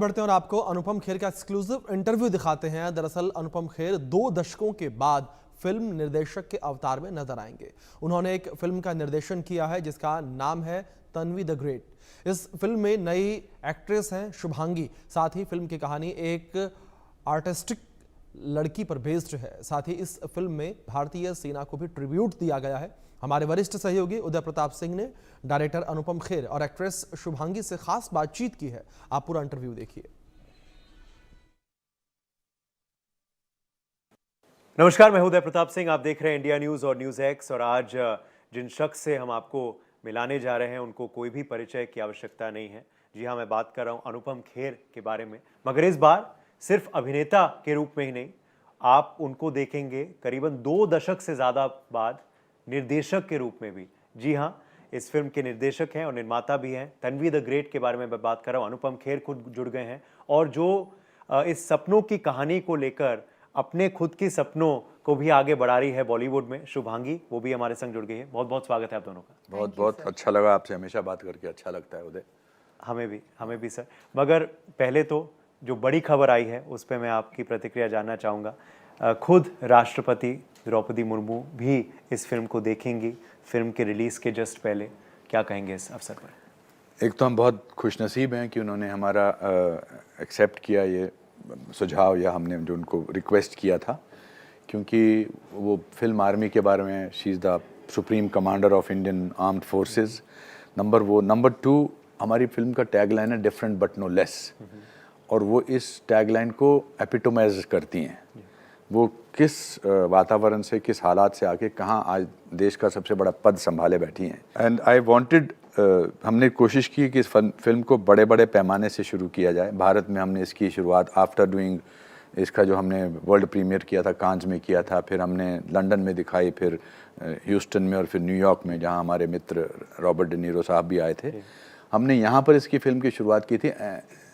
बढ़ते हैं और आपको अनुपम खेर का एक्सक्लूसिव इंटरव्यू दिखाते हैं। दरअसल अनुपम खेर 2 दशकों के बाद फिल्म निर्देशक के अवतार में नजर आएंगे। उन्होंने एक फिल्म का निर्देशन किया है जिसका नाम है तन्वी द ग्रेट। इस फिल्म में नई एक्ट्रेस हैं शुभांगी। साथ ही फिल्म की कहानी एक आर्टिस्टिक लड़की पर बेस्ड है। साथ ही इस फिल्म में भारतीय सेना को भी ट्रिब्यूट दिया गया है। हमारे वरिष्ठ सहयोगी उदय प्रताप सिंह ने डायरेक्टर अनुपम खेर और एक्ट्रेस शुभांगी से खास बातचीत की है। आप पूरा इंटरव्यू देखिए। नमस्कार, मैं उदय प्रताप सिंह। आप देख रहे हैं इंडिया न्यूज़ और न्यूज़ एक्स। और आज जिन शख्स से हम आपको मिलाने जा रहे हैं उनको कोई भी परिचय की आवश्यकता नहीं है। जी हाँ, मैं बात कर रहा हूं अनुपम खेर के बारे में। मगर इस बार सिर्फ अभिनेता के रूप में ही नहीं, आप उनको देखेंगे करीबन 2 दशक से ज़्यादा बाद निर्देशक के रूप में भी। जी हाँ, इस फिल्म के निर्देशक हैं और निर्माता भी हैं। तन्वी द ग्रेट के बारे में मैं बात कर रहा हूँ। अनुपम खेर खुद जुड़ गए हैं और जो इस सपनों की कहानी को लेकर अपने खुद की सपनों को भी आगे बढ़ा रही है बॉलीवुड में, शुभांगी, वो भी हमारे संग जुड़ गई है। बहुत बहुत स्वागत है आप दोनों का। बहुत बहुत अच्छा लगा, आपसे हमेशा बात करके अच्छा लगता है उदय। हमें भी सर। मगर पहले तो जो बड़ी खबर आई है उस पर मैं आपकी प्रतिक्रिया जानना चाहूँगा। खुद राष्ट्रपति द्रौपदी मुर्मू भी इस फिल्म को देखेंगी फिल्म के रिलीज़ के जस्ट पहले। क्या कहेंगे इस अवसर पर? एक तो हम बहुत खुशनसीब हैं कि उन्होंने हमारा एक्सेप्ट किया ये सुझाव, या हमने जो उनको रिक्वेस्ट किया था, क्योंकि वो फिल्म आर्मी के बारे में, she is the supreme commander of Indian armed forces. Number 2, हमारी फिल्म का टैगलाइन है डिफरेंट बट नो लेस, और वो इस टैगलाइन को एपिटोमाइज करती हैं। वो किस वातावरण से, किस हालात से आके कहाँ आज देश का सबसे बड़ा पद संभाले बैठी हैं। एंड आई वांटेड, हमने कोशिश की कि इस फिल्म को बड़े बड़े पैमाने से शुरू किया जाए। भारत में हमने इसकी शुरुआत आफ्टर डूइंग, इसका जो हमने वर्ल्ड प्रीमियर किया था कांज में किया था, फिर हमने लंदन में दिखाई, फिर ह्यूस्टन में और फिर न्यूयॉर्क में, जहाँ हमारे मित्र रॉबर्ट डी नीरो साहब भी आए थे। हमने यहाँ पर इसकी फिल्म की शुरुआत की थी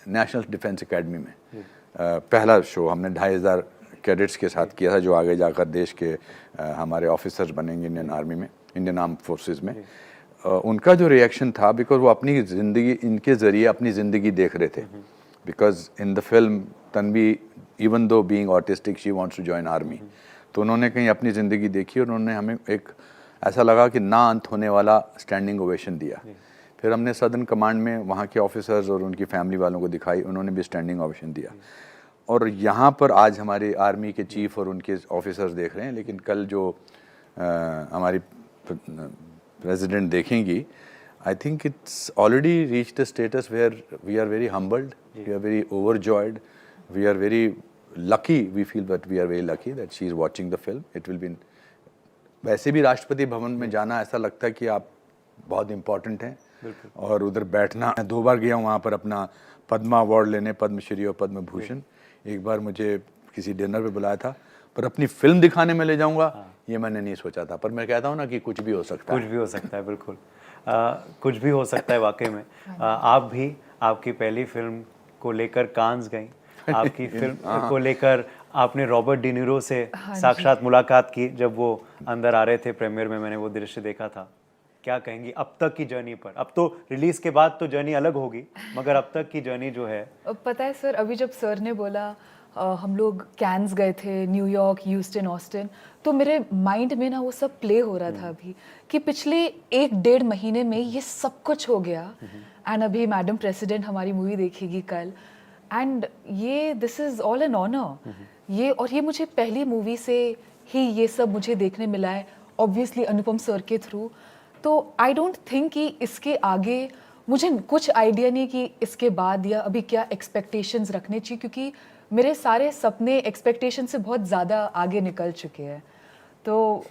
नेशनल डिफेंस एकेडमी में। पहला शो हमने 2500 कैडेट्स के साथ किया था, जो आगे जाकर देश के हमारे ऑफिसर्स बनेंगे इंडियन आर्मी में, इंडियन आर्म फोर्सेस में। उनका जो रिएक्शन था, बिकॉज वो अपनी ज़िंदगी, इनके ज़रिए अपनी ज़िंदगी देख रहे थे। Because in the film Tanvi, even though being autistic, she wants to join army. तो उन्होंने कहीं अपनी ज़िंदगी देखी और उन्होंने हमें एक ऐसा लगा कि ना अंत होने वाला स्टैंडिंग ओवेशन दिया। फिर हमने सदर्न कमांड में वहाँ के ऑफिसर्स और उनकी फैमिली वालों को दिखाई, उन्होंने भी स्टैंडिंग ओवेशन दिया। और यहाँ पर आज हमारी आर्मी के चीफ और उनके ऑफिसर्स देख रहे हैं, लेकिन कल जो हमारी प्रेसिडेंट देखेंगी, I think it's already reached the status where we are very humbled, we are very overjoyed, we are very lucky, we feel that we are very lucky that she is watching the film. It will be, वैसे भी राष्ट्रपति भवन में जाना ऐसा लगता है कि आप बहुत इम्पोर्टेंट हैं, और उधर बैठना। मैं 2 बार गया हूँ वहाँ पर अपना पद्मा अवार्ड लेने, पद्मश्री और पद्म भूषण। एक बार मुझे किसी डिनर पे बुलाया था, पर अपनी फिल्म दिखाने में ले जाऊंगा, ये मैंने नहीं सोचा था। पर मैं कहता हूँ ना कि कुछ भी हो सकता है। कुछ भी हो सकता है, बिल्कुल। कुछ भी हो सकता है वाकई में। आप भी आपकी पहली फिल्म को लेकर कांस गई। आपकी फिल्म को लेकर आपने रॉबर्ट डी नीरो से साक्षात मुलाकात की जब वो अंदर आ रहे थे प्रीमियर में। मैंने वो दृश्य देखा था। क्या कहेंगी अब तक की जर्नी पर? अब तो रिलीज के बाद तो जर्नी अलग होगी, मगर अब तक की जर्नी जो है। पता है सर, अभी जब सर ने बोला हम लोग कैन्स गए थे, न्यूयॉर्क, ह्यूस्टन, ऑस्टिन, तो मेरे माइंड में ना वो सब प्ले हो रहा था अभी कि पिछले 1-1.5 महीने में ये सब कुछ हो गया। एंड अभी मैडम प्रेसिडेंट हमारी मूवी देखेगी कल, एंड ये this is all an honour. ये मुझे पहली मूवी से ही ये सब मुझे देखने मिला है, ऑब्वियसली अनुपम सर के थ्रू। तो आई डोंट थिंक कि इसके आगे, मुझे कुछ आइडिया नहीं कि इसके बाद या अभी क्या एक्सपेक्टेशंस रखने चाहिए, क्योंकि मेरे सारे सपने एक्सपेक्टेशन से बहुत ज़्यादा आगे निकल चुके हैं। तो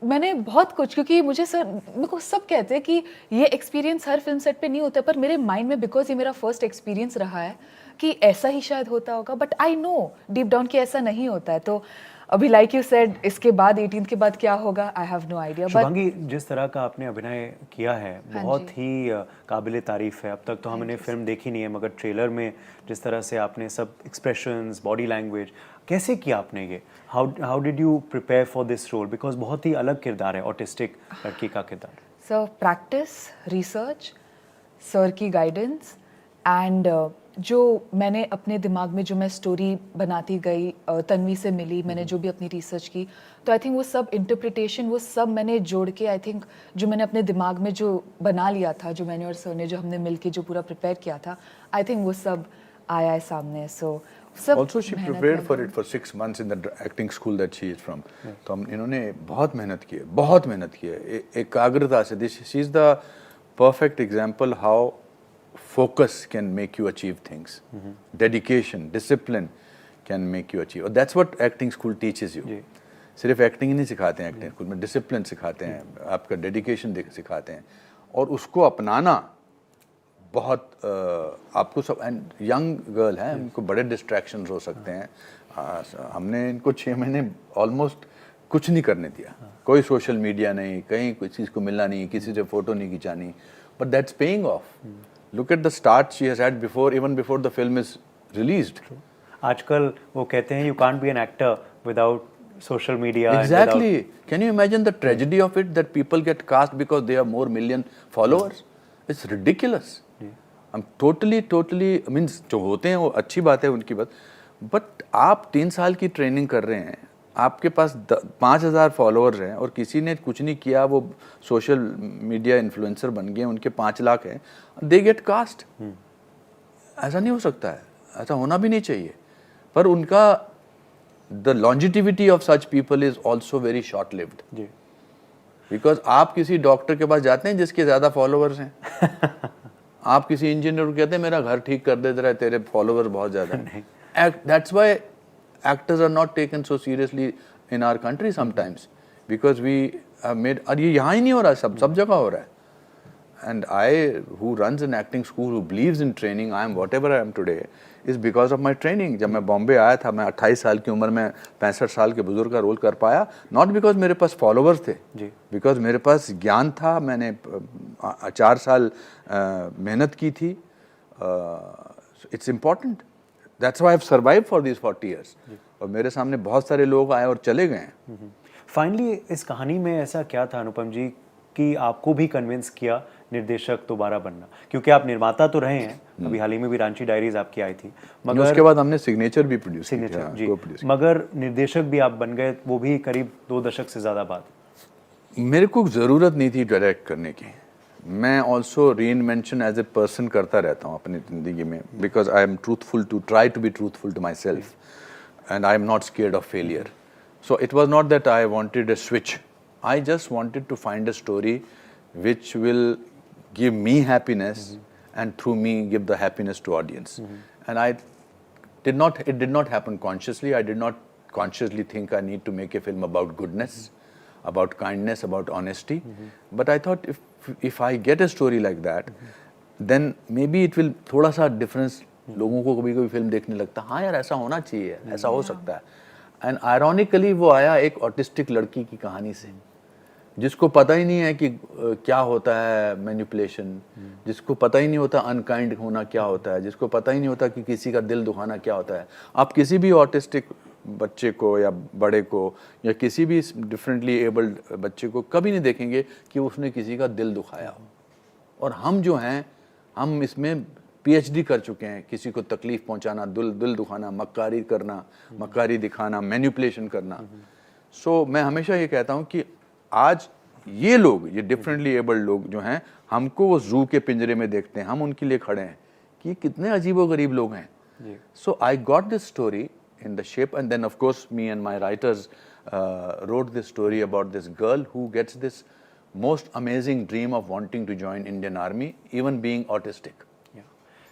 मैंने बहुत कुछ, क्योंकि मेरे को सब कहते हैं कि ये एक्सपीरियंस हर फिल्म सेट पे नहीं होता, पर मेरे माइंड में, बिकॉज ये मेरा फर्स्ट एक्सपीरियंस रहा है, कि ऐसा ही शायद होता होगा, but I know deep down कि ऐसा नहीं होता है। तो अभी लाइक यू सेड, इसके बाद 18 के बाद क्या होगा, I have no idea. Shubhangi, जिस तरह का आपने अभिनय किया है बहुत ही काबिले तारीफ है। अब तक तो हमने फिल्म देखी नहीं है, मगर ट्रेलर में जिस तरह से आपने सब एक्सप्रेशंस, बॉडी लैंग्वेज, कैसे किया आपने ये? How did you prepare for this role? Because बहुत ही अलग किरदार है, ऑटिस्टिक लड़की का किरदार। सर, प्रैक्टिस, रिसर्च, सर की गाइडेंस, एंड जो मैंने अपने दिमाग में जो मैं स्टोरी बनाती गई, तन्वी से मिली, मैंने जो भी अपनी रिसर्च की, तो आई थिंक वो सब इंटरप्रिटेशन, वो सब मैंने जोड़ के आई थिंक जो मैंने अपने दिमाग में जो बना लिया था, जो मैंने और सर ने जो हमने मिलके जो पूरा प्रिपेयर किया था, आई थिंक वो सब आया है सामने. सो सब Also she मेहनत prepared में for था. it for 6 months in the acting school that she is from. तो हम इन्होंने बहुत मेहनत की है, बहुत मेहनत की है, एकाग्रता से. She is the perfect example how focus can make you achieve things. Dedication, discipline can make you achieve. That's what acting school teaches you. सिर्फ एक्टिंग ही नहीं सिखाते हैं एक्टिंग स्कूल में, डिसिप्लिन सिखाते हैं, आपका डेडिकेशन सिखाते हैं, और उसको अपनाना बहुत आपको सब. एंड यंग गर्ल है, उनको बड़े डिस्ट्रैक्शंस हो सकते हैं. हमने इनको 6 महीने ऑलमोस्ट कुछ नहीं करने दिया, कोई सोशल मीडिया नहीं, कहीं कोई चीज़ को मिलना नहीं, किसी से फोटो नहीं खिंचानी. But that's paying off. Look at the start she has had before, even before the film is released. आजकल वो कहते हैं you can't be an actor without social media. Exactly. Can you imagine the tragedy of it, that people get cast because they have more million followers? It's ridiculous. I'm totally means जो होते हैं वो अच्छी बात है उनकी बात, but आप 3 साल की ट्रेनिंग कर रहे हैं, आपके पास 5,000 फॉलोअर्स हैं और किसी ने कुछ नहीं किया, वो सोशल मीडिया इन्फ्लुएंसर बन गए, उनके 5 लाख हैं, दे गेट कास्ट. ऐसा नहीं हो सकता है, ऐसा होना भी नहीं चाहिए. पर उनका the longevity of such people is also very short lived. Ji. Because आप किसी डॉक्टर के पास जाते हैं जिसके ज़्यादा फॉलोअर्स हैं. आप किसी इंजीनियर को कहते हैं मेरा घर ठीक कर दे रहा है, तेरे फॉलोअर्स बहुत ज़्यादा हैं. That's why actors are not taken so seriously in our country sometimes, because we have made. और ये यहाँ ही नहीं हो रहा है, सब जगह हो रहा है. And I, who runs an acting school, who believes in training, I am whatever I am today, is because of my training. जब मैं बॉम्बे आया था, मैं 28 साल की उम्र में 65 साल के बुजुर्ग का रोल कर पाया, not because मेरे पास followers थे, because मेरे पास ज्ञान था, मैंने 4 साल मेहनत की थी. It's important. That's why I've survived for these 40 years. और मेरे सामने बहुत सारे लोग आए और चले गए हैं. फाइनली इस कहानी में ऐसा क्या था अनुपम जी कि आपको भी कन्विंस किया निर्देशक दोबारा बनना, क्योंकि आप निर्माता तो रहे हैं, अभी हाल ही में भी रांची डायरीज आपकी आई थी, मगर उसके बाद हमने सिग्नेचर भी प्रोड्यूस सिग्नेचर जी, मगर निर्देशक भी आप बन गए, वो भी करीब 2 दशक से ज़्यादा बाद. मेरे को ज़रूरत नहीं थी डायरेक्ट करने की. मैं also reinvention as a person करता रहता हूँ अपनी ज़िंदगी में, because I am truthful to try to be truthful to myself, and I am not scared of failure. So it was not that I wanted a switch. I just wanted to find a story which will give me happiness and through me give the happiness to audience. And it did not happen consciously. I did not consciously think I need to make a film about goodness, about kindness, about honesty. But I thought if I get a story like that, then maybe it will थोड़ा सा difference. लोगों को कभी-कभी film देखने लगता, हाँ यार ऐसा होना चाहिए, ऐसा हो सकता है. एंड आयरॉनिकली वो आया एक ऑटिस्टिक लड़की की कहानी से, जिसको पता ही नहीं है कि क्या होता है मैनिपुलेशन, जिसको पता ही नहीं होता अनकाइंड होना क्या होता है, जिसको पता ही नहीं होता कि किसी का दिल दुखाना क्या होता है. आप किसी भी ऑटिस्टिक बच्चे को या बड़े को या किसी भी डिफरेंटली एबल्ड बच्चे को कभी नहीं देखेंगे कि उसने किसी का दिल दुखाया हो. और हम जो हैं, हम इसमें PhD कर चुके हैं, किसी को तकलीफ पहुंचाना, दिल दुखाना, मक्कारी करना, मक्कारी दिखाना, मैनिपुलेशन करना. सो मैं हमेशा ये कहता हूँ कि आज ये लोग, ये डिफरेंटली एबल्ड लोग जो हैं, हमको वो जू के पिंजरे में देखते हैं, हम उनके लिए खड़े हैं कि कितने अजीबोगरीब लोग हैं. So I got this story in the shape, and then of course me and my writers wrote this story about this girl who gets this most amazing dream of wanting to join Indian Army, even being autistic.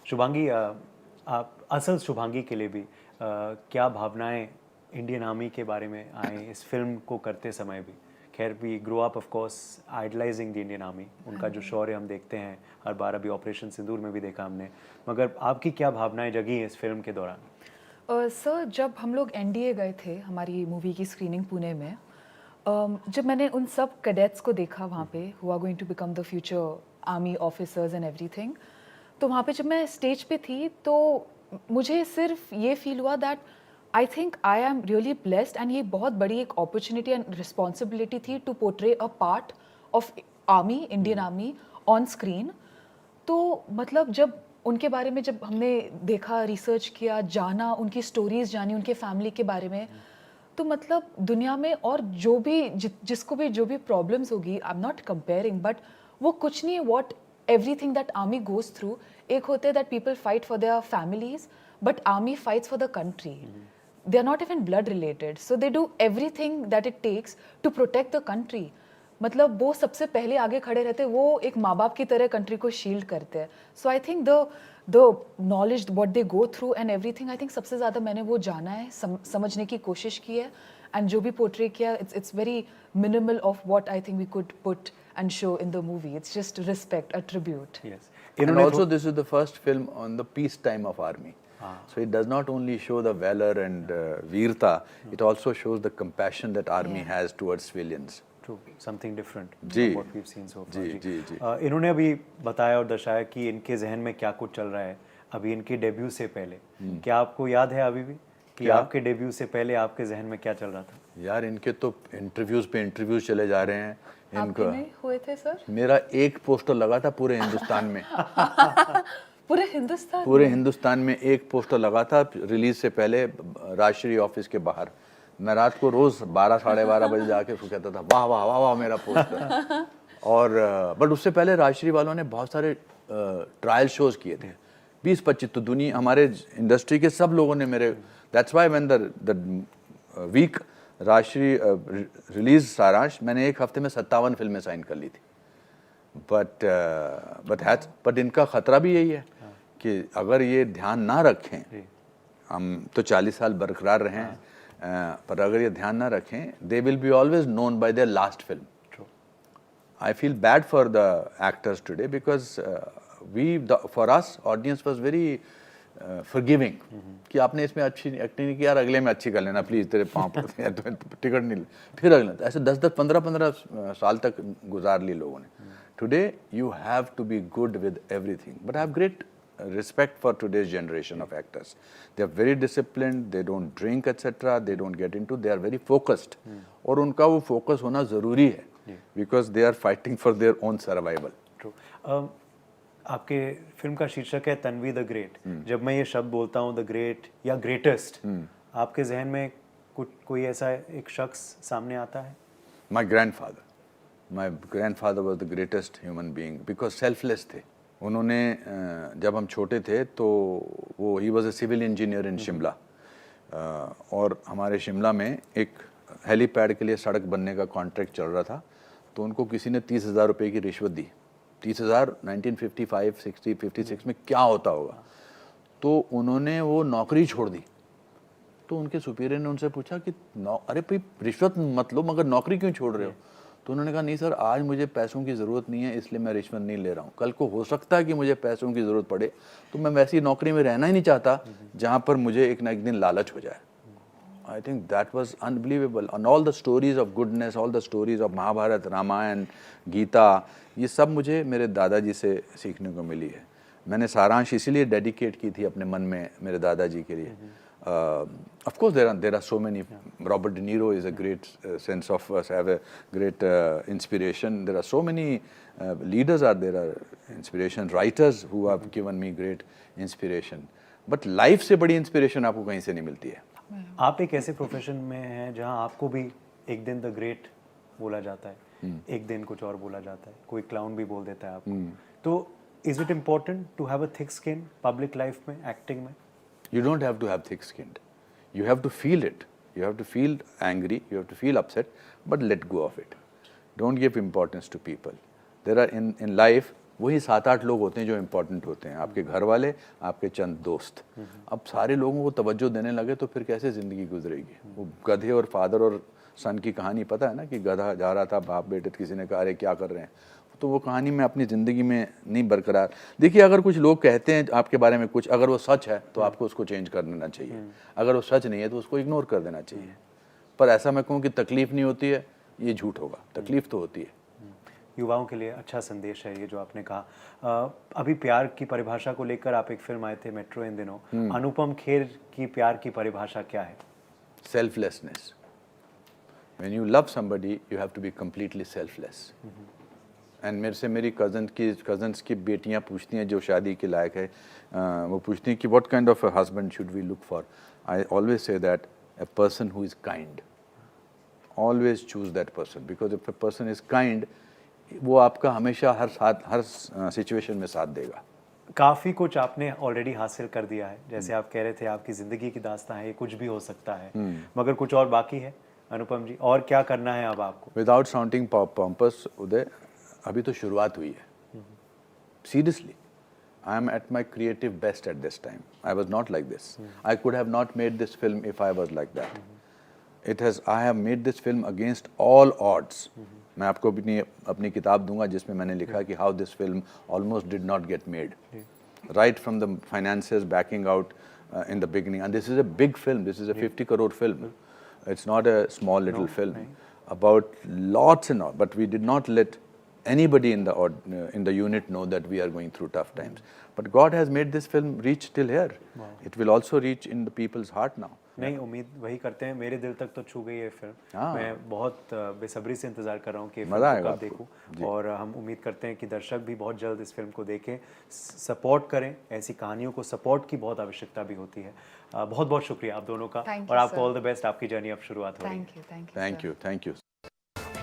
Shubhangi, आप असल शुभांगी के लिए भी क्या भावनाएं Indian army के बारे में आए इस फिल्म को करते समय भी? खैर, we grow up of course idealising the Indian army, उनका जो शौर्य हम देखते हैं हर बार, अभी ऑपरेशन सिंदूर में भी देखा हमने, मगर आपकी क्या भावनाएं जगी इस फिल्म के दौरान? सर, जब हम लोग NDA गए थे हमारी मूवी की स्क्रीनिंग पुणे में, जब मैंने उन सब कैडेट्स को देखा वहाँ पे, who are going to become the future army officers and everything, तो वहाँ पे जब मैं स्टेज पे थी तो मुझे सिर्फ ये फील हुआ that I think I am really blessed, and ये बहुत बड़ी एक अपॉर्चुनिटी एंड रिस्पॉन्सिबिलिटी थी to portray a part of army, Indian army on screen. तो मतलब जब उनके बारे में जब हमने देखा, रिसर्च किया, जाना, उनकी स्टोरीज जानी, उनके फैमिली के बारे में, तो मतलब दुनिया में और जो भी जिसको भी जो भी प्रॉब्लम्स होगी, आई एम नॉट कंपेयरिंग, बट वो कुछ नहीं है what everything that army goes through. एक होते हैं that people fight for their families, but army fights for the country. They are not even blood related, so they do everything that it takes to protect the country. मतलब वो सबसे पहले आगे खड़े रहते हैं, वो एक माँ बाप की तरह कंट्री को शील्ड करते हैं. So I think the knowledge what they go through and everything, I think सबसे ज़्यादा मैंने वो जाना है, समझने की कोशिश की है. एंड जो भी पोर्ट्रे किया, it's very minimal of what I think we could put and show in the movie. It's just respect, a tribute. Yes. And also this is the first film on the peace time of army. So it does not only show the valor and veerta, it also shows the compassion that army has towards civilians. True, something different जी, from what we've seen so far. जी. इन्होंने अभी बताया और दर्शाया कि इनके जहन में क्या कुछ चल रहा है अभी इनके डेब्यू से पहले. क्या आपको याद है अभी भी कि आपके डेब्यू से पहले आपके जहन में क्या चल रहा था? यार इनके तो इंटरव्यूज पे इंटरव्यूज चले जा रहे हैं. आपके में हुए थे सर? मेरा एक पोस्टर लगा था पूरे हिंदुस्तान में. पूरे हिंदुस्तान में एक पोस्टर लगा था रिलीज से पहले राजश्री ऑफिस के बाहर. मैं रात को रोज 12 साढ़े 12 बजे जाके कहता था वाह वाह वाह वाह मेरा पोस्टर. और बट उससे पहले राजश्री वालों ने बहुत सारे ट्रायल शोज किए थे, 20-25. तो दुनिया हमारे इंडस्ट्री के सब लोगों ने मेरे, that's why when the week Rajshri release Saaransh, मैंने एक हफ्ते में 57 फिल्में साइन कर ली थी. बट इनका खतरा भी यही है कि अगर ये ध्यान ना रखें, हम तो 40 साल बरकरार रहे हैं, पर अगर ये ध्यान ना रखें, they will be always known by there last film. I feel bad for the actors today because for us audience was very forgiving कि आपने इसमें अच्छी एक्टिंग नहीं की यार, अगले में अच्छी कर लेना प्लीज, तेरे पाँव पड़ते हैं, तो टिकट नहीं, फिर अगले. ऐसे 10-10 15-15 साल तक गुजार ली लोगों ने. Today you have to be good with everything, but I have great respect for today's generation of actors. They are very disciplined, they don't drink etc, they don't get into, they are very focused. और उनका वो focus होना ज़रूरी है because they are fighting for their own survival. True. आपके film का शीर्षक है तन्वी द ग्रेट. जब मैं ये शब्द बोलता हूँ द ग्रेट या ग्रेटेस्ट, आपके जहन में कोई ऐसा एक शख्स सामने आता है? My grandfather was the greatest human being because selfless थे. उन्होंने जब हम छोटे थे तो वो he was a civil engineer in Shimla, और हमारे शिमला में एक हेलीपैड के लिए सड़क बनने का कॉन्ट्रैक्ट चल रहा था. तो उनको किसी ने 30,000 रुपये की रिश्वत दी. 30,000 1955, 60, 56 में क्या होता होगा. तो उन्होंने वो नौकरी छोड़ दी. तो उनके सुपीरियर ने उनसे पूछा कि अरे भाई रिश्वत मत लो, मगर नौकरी क्यों छोड़ रहे हो? तो उन्होंने कहा नहीं सर, आज मुझे पैसों की ज़रूरत नहीं है इसलिए मैं रिश्वत नहीं ले रहा हूँ. कल को हो सकता है कि मुझे पैसों की ज़रूरत पड़े, तो मैं वैसी नौकरी में रहना ही नहीं चाहता जहाँ पर मुझे एक ना एक दिन लालच हो जाए. I think that was unbelievable. And all the stories of goodness, all the stories of Mahabharat, Ramayan, Gita, ये सब मुझे मेरे दादाजी से सीखने को मिली है. मैंने सारांश इसीलिए डेडिकेट की थी अपने मन में मेरे दादाजी के लिए. Of course there are so many. Robert De Niro is a great sense of have a great inspiration. There are so many leaders are there are inspiration, writers who have given me great inspiration. But life से बड़ी inspiration आपको कहीं से नहीं मिलती है. आप एक ऐसे प्रोफेशन में हैं जहां आपको भी एक दिन द ग्रेट बोला जाता है, एक दिन कुछ और बोला जाता है, कोई क्लाउन भी बोल देता है आपको. तो is it important to have a thick skin public life में, एक्टिंग में? You don't have to have thick skinned. You have to feel it. You have to feel angry, you have to feel upset, but let go of it. Don't give importance to people. There are in life वही 7-8 लोग होते हैं जो important होते हैं, आपके घर वाले, आपके चंद दोस्त. अब सारे लोगों को तवज्जो देने लगे तो फिर कैसे ज़िंदगी गुजरेगी. वो गधे और फादर और सन की कहानी पता है ना, कि गधा जा रहा था, बाप बेटे, किसी ने कहा अरे क्या कर रहे हैं, तो वो कहानी में अपनी ज़िंदगी में नहीं बरकरार. देखिए अगर कुछ लोग कहते हैं आपके बारे में कुछ, अगर वो सच है तो आपको उसको चेंज कर देना चाहिए, अगर वो सच नहीं है तो उसको इग्नोर कर देना चाहिए. पर ऐसा मैं कहूँ कि तकलीफ़ नहीं होती है, ये झूठ होगा. तकलीफ़ तो होती है. युवाओं के लिए अच्छा संदेश है ये जो आपने कहा. अभी प्यार की परिभाषा को लेकर आप एक फिल्म आए थे मेट्रो इन दिनों. अनुपम खेर की प्यार की परिभाषा क्या है? Selflessness. When you love somebody, you have to be completely selfless. And मेरे से मेरी कज़न्स की बेटियां पूछती हैं जो शादी के लायक है, वो पूछती हैं कि what kind of a husband should we look for. I always say that a person who is kind. Always choose that person because if a person is kind, वो आपका हमेशा हर सिचुएशन में साथ देगा. काफ़ी कुछ आपने ऑलरेडी हासिल कर दिया है, जैसे आप कह रहे थे आपकी ज़िंदगी की दास्तां है, ये कुछ भी हो सकता है, मगर कुछ और बाकी है अनुपम जी, और क्या करना है अब आपको? विदाउट साउंडिंग पॉम्पस उदय, अभी तो शुरुआत हुई है. Seriously, I am at my creative best at this time. I was not like this. I could have not made this film if I was like that. I have made this film against all odds. मैं आपको अपनी किताब दूंगा जिसमें मैंने लिखा कि how this film almost did not get made. Right from the finances backing out in the beginning. And this is a big film. This is a 50 crore film. It's not a small little film. About lots and all. But we did not let anybody in the unit know that we are going through tough times. But God has made this film reach till here. Wow. It will also reach in the people's heart now. नहीं, उम्मीद वही करते हैं. मेरे दिल तक तो छू गई ये फिल्म. मैं बहुत बेसब्री से इंतजार कर रहा हूँ कि फिल्म को कब देखूँ, और हम उम्मीद करते हैं कि दर्शक भी बहुत जल्द इस फिल्म को देखें, सपोर्ट करें. ऐसी कहानियों को सपोर्ट की बहुत आवश्यकता भी होती है. बहुत बहुत शुक्रिया आप दोनों का, और आपको ऑल द बेस्ट. आपकी जर्नी अब शुरुआत हो रही है. Thank you. Thank you.